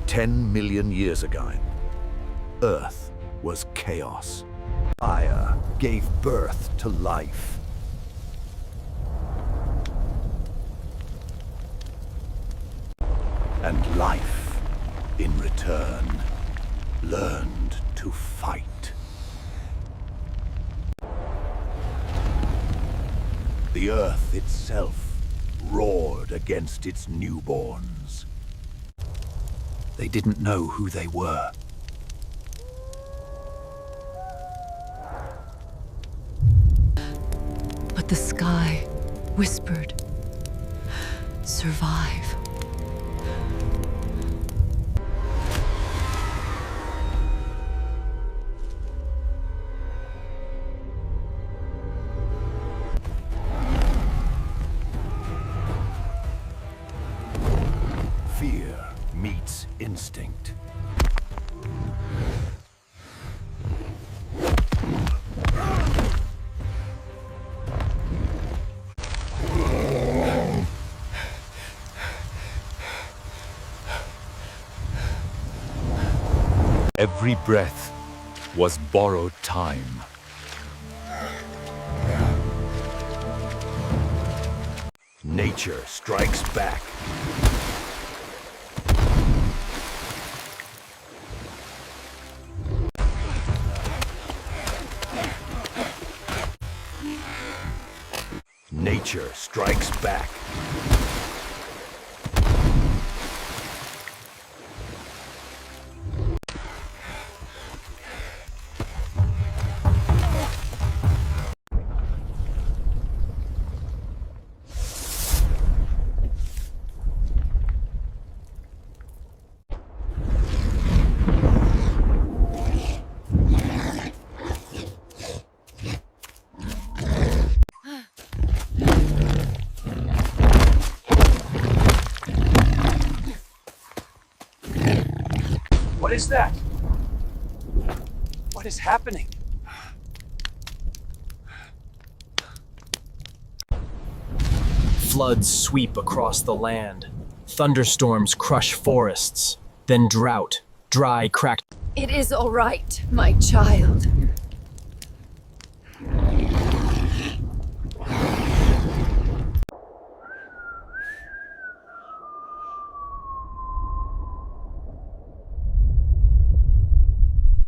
10 million years ago, Earth was chaos. Fire gave birth to life. And life, in return, learned to fight. The Earth itself roared against its newborns. They didn't know who they were. But the sky whispered, "Survive." Fear meets instinct. Every breath was borrowed time. Nature strikes back. Nature strikes back. What is that? What is happening? Floods sweep across the land. Thunderstorms crush forests. Then drought, dry, cracked. It is all right, my child.